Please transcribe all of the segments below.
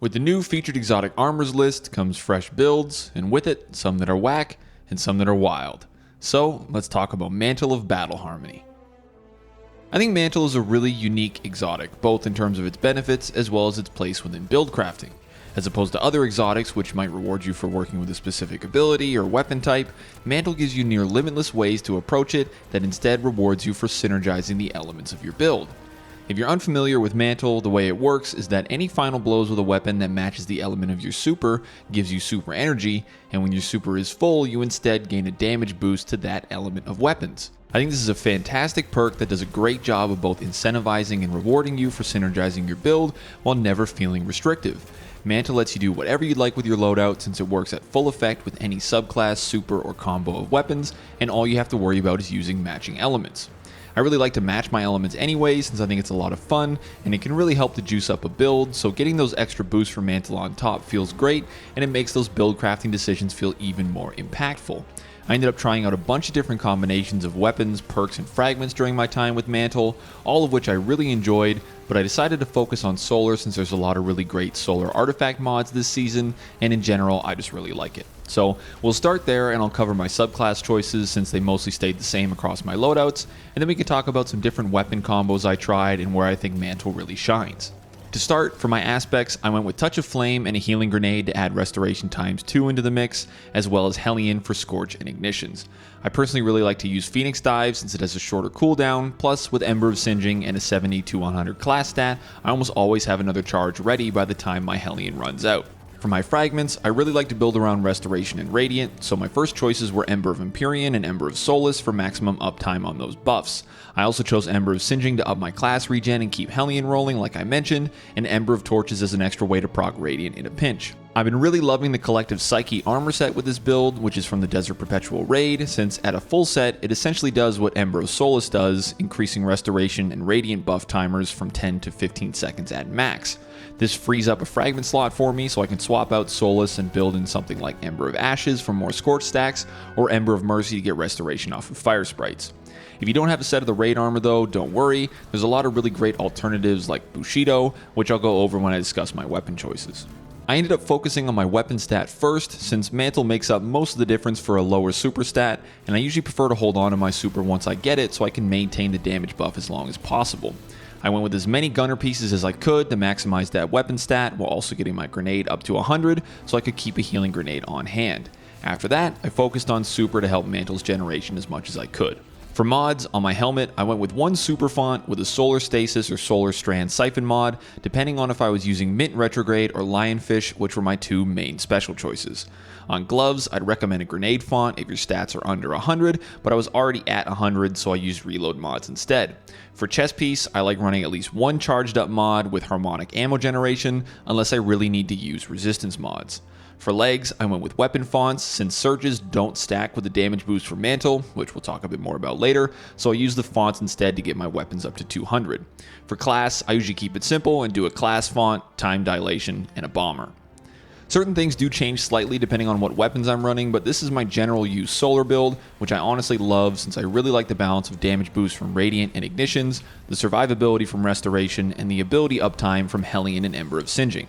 With the new featured exotic armors list comes fresh builds, and with it, some that are whack and some that are wild. So, let's talk about Mantle of Battle Harmony. I think Mantle is a really unique exotic, both in terms of its benefits as well as its place within buildcrafting. As opposed to other exotics which might reward you for working with a specific ability or weapon type, Mantle gives you near limitless ways to approach it that instead rewards you for synergizing the elements of your build. If you're unfamiliar with Mantle, the way it works is that any final blows with a weapon that matches the element of your super gives you super energy, and when your super is full, you instead gain a damage boost to that element of weapons. I think this is a fantastic perk that does a great job of both incentivizing and rewarding you for synergizing your build while never feeling restrictive. Mantle lets you do whatever you'd like with your loadout since it works at full effect with any subclass, super, or combo of weapons, and all you have to worry about is using matching elements. I really like to match my elements anyway since I think it's a lot of fun and it can really help to juice up a build, so getting those extra boosts from Mantle on top feels great and it makes those build crafting decisions feel even more impactful. I ended up trying out a bunch of different combinations of weapons, perks, and fragments during my time with Mantle, all of which I really enjoyed, but I decided to focus on solar since there's a lot of really great solar artifact mods this season, and in general I just really like it. So we'll start there and I'll cover my subclass choices since they mostly stayed the same across my loadouts, and then we can talk about some different weapon combos I tried and where I think Mantle really shines. To start, for my aspects, I went with Touch of Flame and a Healing Grenade to add Restoration ×2 into the mix, as well as Hellion for Scorch and Ignitions. I personally really like to use Phoenix Dive since it has a shorter cooldown, plus with Ember of Singeing and a 70 to 100 class stat, I almost always have another charge ready by the time my Hellion runs out. For my fragments, I really like to build around Restoration and Radiant, so my first choices were Ember of Empyrean and Ember of Solace for maximum uptime on those buffs. I also chose Ember of Singeing to up my class regen and keep Hellion rolling like I mentioned, and Ember of Torches as an extra way to proc Radiant in a pinch. I've been really loving the Collective Psyche armor set with this build, which is from the Desert Perpetual raid, since at a full set, it essentially does what Ember of Solace does, increasing Restoration and Radiant buff timers from 10 to 15 seconds at max. This frees up a fragment slot for me so I can swap out Solace and build in something like Ember of Ashes for more Scorch stacks, or Ember of Mercy to get Restoration off of Fire Sprites. If you don't have a set of the raid armor though, don't worry, there's a lot of really great alternatives like Bushido, which I'll go over when I discuss my weapon choices. I ended up focusing on my weapon stat first, since Mantle makes up most of the difference for a lower super stat, and I usually prefer to hold on to my super once I get it so I can maintain the damage buff as long as possible. I went with as many gunner pieces as I could to maximize that weapon stat while also getting my grenade up to 100 so I could keep a healing grenade on hand. After that, I focused on super to help Mantle's generation as much as I could. For mods, on my helmet, I went with one super font with a Solar Stasis or Solar Strand Siphon mod, depending on if I was using Mint Retrograde or Lionfish, which were my two main special choices. On gloves, I'd recommend a Grenade font if your stats are under 100, but I was already at 100, so I used Reload mods instead. For chest piece, I like running at least one charged up mod with Harmonic ammo generation, unless I really need to use resistance mods. For legs, I went with weapon fonts since surges don't stack with the damage boost for Mantle, which we'll talk a bit more about later, so I use the fonts instead to get my weapons up to 200. For class, I usually keep it simple and do a class font, time dilation, and a bomber. Certain things do change slightly depending on what weapons I'm running, but this is my general use solar build, which I honestly love since I really like the balance of damage boost from Radiant and Ignitions, the survivability from Restoration, and the ability uptime from Hellion and Ember of Singeing.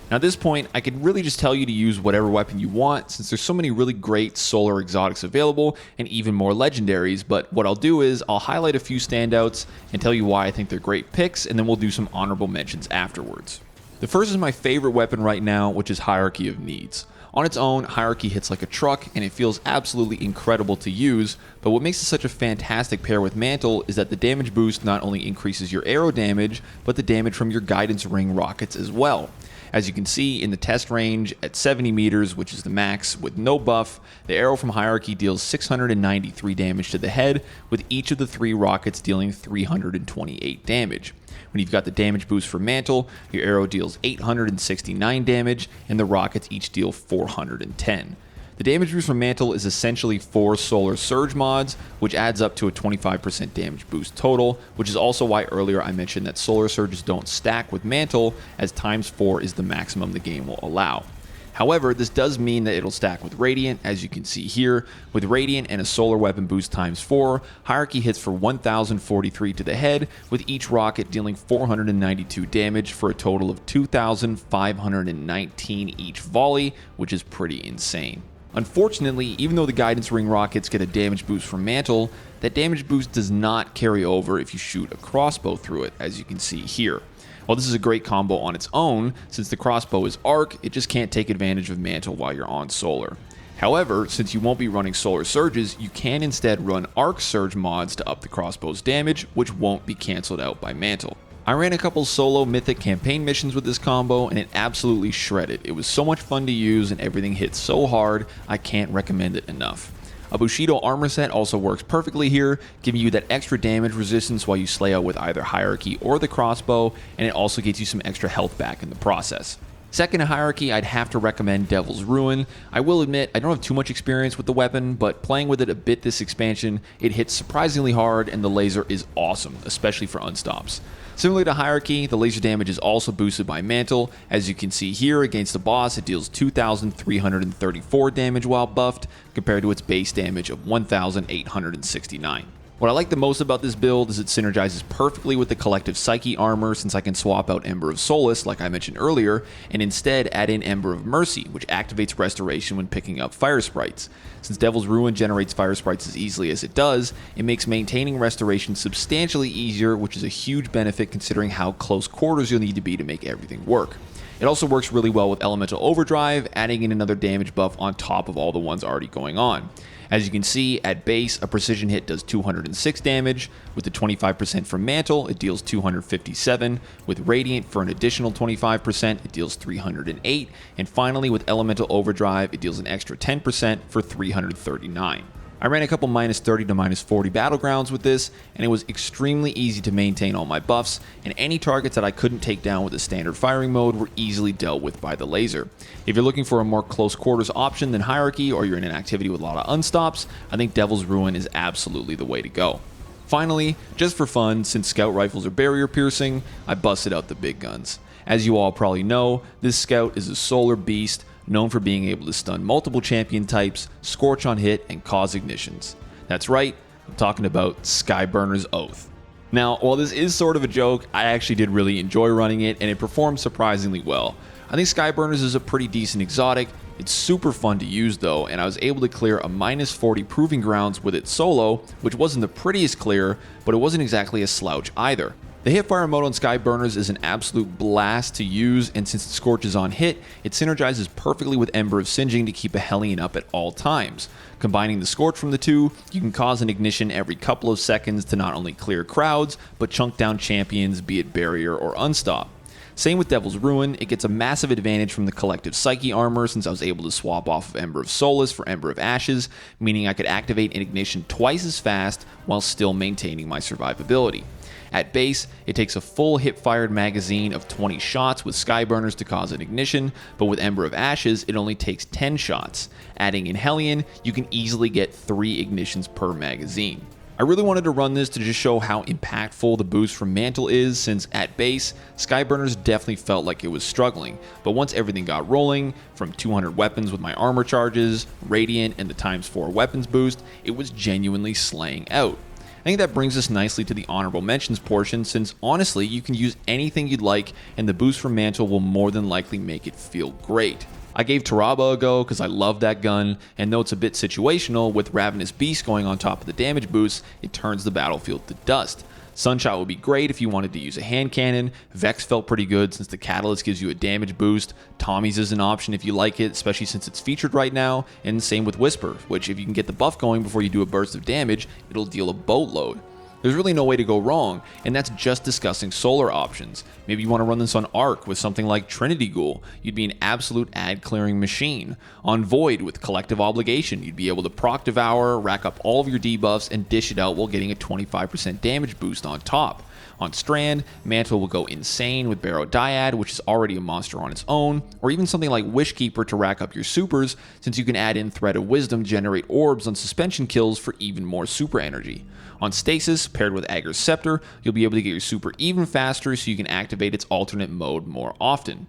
Now at this point, I could really just tell you to use whatever weapon you want since there's so many really great solar exotics available and even more legendaries, but what I'll do is I'll highlight a few standouts and tell you why I think they're great picks, and then we'll do some honorable mentions afterwards. The first is my favorite weapon right now, which is Hierarchy of Needs. On its own, Hierarchy hits like a truck and it feels absolutely incredible to use, but what makes it such a fantastic pair with Mantle is that the damage boost not only increases your arrow damage, but the damage from your Guidance Ring rockets as well. As you can see in the test range at 70 meters, which is the max, with no buff, the arrow from Hierarchy deals 693 damage to the head, with each of the 3 rockets dealing 328 damage. When you've got the damage boost for Mantle, your arrow deals 869 damage, and the rockets each deal 410. The damage boost from Mantle is essentially 4 Solar Surge mods, which adds up to a 25% damage boost total, which is also why earlier I mentioned that Solar Surges don't stack with Mantle, as times 4 is the maximum the game will allow. However, this does mean that it'll stack with Radiant, as you can see here. With Radiant and a solar weapon boost times 4, Hierarchy hits for 1043 to the head, with each rocket dealing 492 damage for a total of 2519 each volley, which is pretty insane. Unfortunately, even though the Guidance Ring rockets get a damage boost from Mantle, that damage boost does not carry over if you shoot a crossbow through it, as you can see here. While this is a great combo on its own, since the crossbow is arc, it just can't take advantage of Mantle while you're on solar. However, since you won't be running solar surges, you can instead run arc surge mods to up the crossbow's damage, which won't be cancelled out by Mantle. I ran a couple solo mythic campaign missions with this combo and it absolutely shredded. It was so much fun to use and everything hit so hard, I can't recommend it enough. A Bushido armor set also works perfectly here, giving you that extra damage resistance while you slay out with either Hierarchy or the crossbow, and it also gets you some extra health back in the process. Second to Hierarchy, I'd have to recommend Devil's Ruin. I will admit, I don't have too much experience with the weapon, but playing with it a bit this expansion, it hits surprisingly hard and the laser is awesome, especially for unstops. Similarly to Hierarchy, the laser damage is also boosted by Mantle. As you can see here, against the boss, it deals 2,334 damage while buffed, compared to its base damage of 1,869. What I like the most about this build is it synergizes perfectly with the Collective Psyche armor, since I can swap out Ember of Solace, like I mentioned earlier, and instead add in Ember of Mercy, which activates Restoration when picking up Fire Sprites. Since Devil's Ruin generates Fire Sprites as easily as it does, it makes maintaining Restoration substantially easier, which is a huge benefit considering how close quarters you'll need to be to make everything work. It also works really well with Elemental Overdrive, adding in another damage buff on top of all the ones already going on. As you can see, at base, a precision hit does 206 damage. With the 25% from Mantle, it deals 257. With Radiant, for an additional 25%, it deals 308. And finally, with Elemental Overdrive, it deals an extra 10% for 339. I ran a couple minus 30 to minus 40 battlegrounds with this, and it was extremely easy to maintain all my buffs, and any targets that I couldn't take down with the standard firing mode were easily dealt with by the laser. If you're looking for a more close quarters option than Hierarchy, or you're in an activity with a lot of unstops, I think Devil's Ruin is absolutely the way to go. Finally, just for fun, since scout rifles are barrier piercing, I busted out the big guns. As you all probably know, this scout is a solar beast, known for being able to stun multiple champion types, scorch on hit, and cause ignitions. That's right, I'm talking about Skyburner's Oath. Now, while this is sort of a joke, I actually did really enjoy running it, and it performed surprisingly well. I think Skyburners is a pretty decent exotic. It's super fun to use though, and I was able to clear a minus 40 proving grounds with it solo, which wasn't the prettiest clear, but it wasn't exactly a slouch either. The hipfire mode on Skyburners is an absolute blast to use, and since it scorches on hit, it synergizes perfectly with Ember of Singeing to keep a Hellion up at all times. Combining the scorch from the two, you can cause an ignition every couple of seconds to not only clear crowds, but chunk down champions, be it barrier or unstop. Same with Devil's Ruin, it gets a massive advantage from the Collective Psyche armor since I was able to swap off of Ember of Solace for Ember of Ashes, meaning I could activate an ignition twice as fast while still maintaining my survivability. At base, it takes a full hip-fired magazine of 20 shots with Skyburners to cause an ignition, but with Ember of Ashes, it only takes 10 shots. Adding in Hellion, you can easily get 3 ignitions per magazine. I really wanted to run this to just show how impactful the boost from Mantle is, since at base, Skyburners definitely felt like it was struggling, but once everything got rolling, from 200 weapons with my armor charges, Radiant, and the ×4 weapons boost, it was genuinely slaying out. I think that brings us nicely to the honorable mentions portion, since honestly you can use anything you'd like and the boost from Mantle will more than likely make it feel great. I gave Taraba a go because I love that gun, and though it's a bit situational, with Ravenous Beast going on top of the damage boost, it turns the battlefield to dust. Sunshot would be great if you wanted to use a hand cannon. Vex felt pretty good since the Catalyst gives you a damage boost. Tommy's is an option if you like it, especially since it's featured right now. And same with Whisper, which if you can get the buff going before you do a burst of damage, it'll deal a boatload. There's really no way to go wrong, and that's just discussing solar options. Maybe you want to run this on Arc with something like Trinity Ghoul. You'd be an absolute ad clearing machine. On Void with Collective Obligation, you'd be able to proc Devour, rack up all of your debuffs, and dish it out while getting a 25% damage boost on top. On Strand, Mantle will go insane with Barrow Dyad, which is already a monster on its own, or even something like Wishkeeper to rack up your supers, since you can add in Thread of Wisdom to generate orbs on suspension kills for even more super energy. On Stasis, paired with Ager's Scepter, you'll be able to get your super even faster so you can activate its alternate mode more often.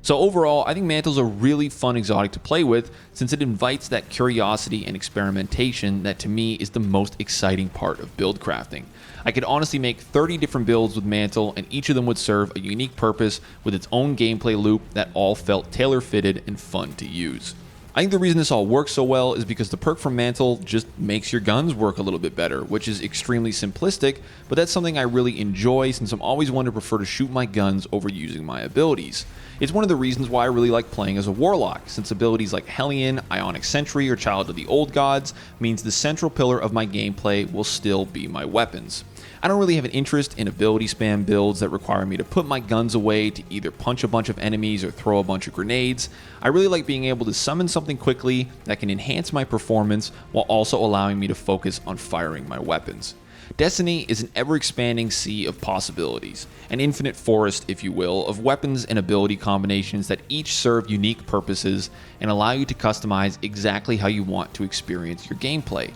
So overall, I think Mantle's a really fun exotic to play with since it invites that curiosity and experimentation that to me is the most exciting part of build crafting. I could honestly make 30 different builds with Mantle, and each of them would serve a unique purpose with its own gameplay loop that all felt tailor-fitted and fun to use. I think the reason this all works so well is because the perk from Mantle just makes your guns work a little bit better, which is extremely simplistic, but that's something I really enjoy since I'm always one to prefer to shoot my guns over using my abilities. It's one of the reasons why I really like playing as a Warlock, since abilities like Hellion, Ionic Sentry, or Child of the Old Gods means the central pillar of my gameplay will still be my weapons. I don't really have an interest in ability spam builds that require me to put my guns away to either punch a bunch of enemies or throw a bunch of grenades. I really like being able to summon something quickly that can enhance my performance while also allowing me to focus on firing my weapons. Destiny is an ever-expanding sea of possibilities, an infinite forest, if you will, of weapons and ability combinations that each serve unique purposes and allow you to customize exactly how you want to experience your gameplay.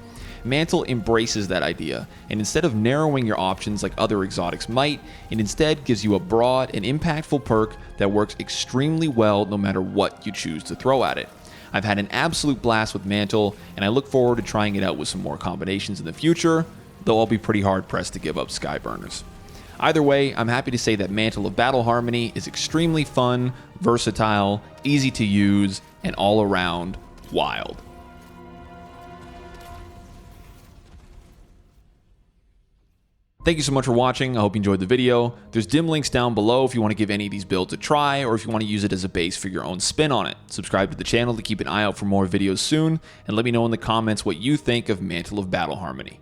Mantle embraces that idea, and instead of narrowing your options like other exotics might, it instead gives you a broad and impactful perk that works extremely well no matter what you choose to throw at it. I've had an absolute blast with Mantle, and I look forward to trying it out with some more combinations in the future, though I'll be pretty hard pressed to give up Skyburners. Either way, I'm happy to say that Mantle of Battle Harmony is extremely fun, versatile, easy to use, and all around wild. Thank you so much for watching. I hope you enjoyed the video. There's dim links down below if you want to give any of these builds a try or if you want to use it as a base for your own spin on it. Subscribe to the channel to keep an eye out for more videos soon, and let me know in the comments what you think of Mantle of Battle Harmony.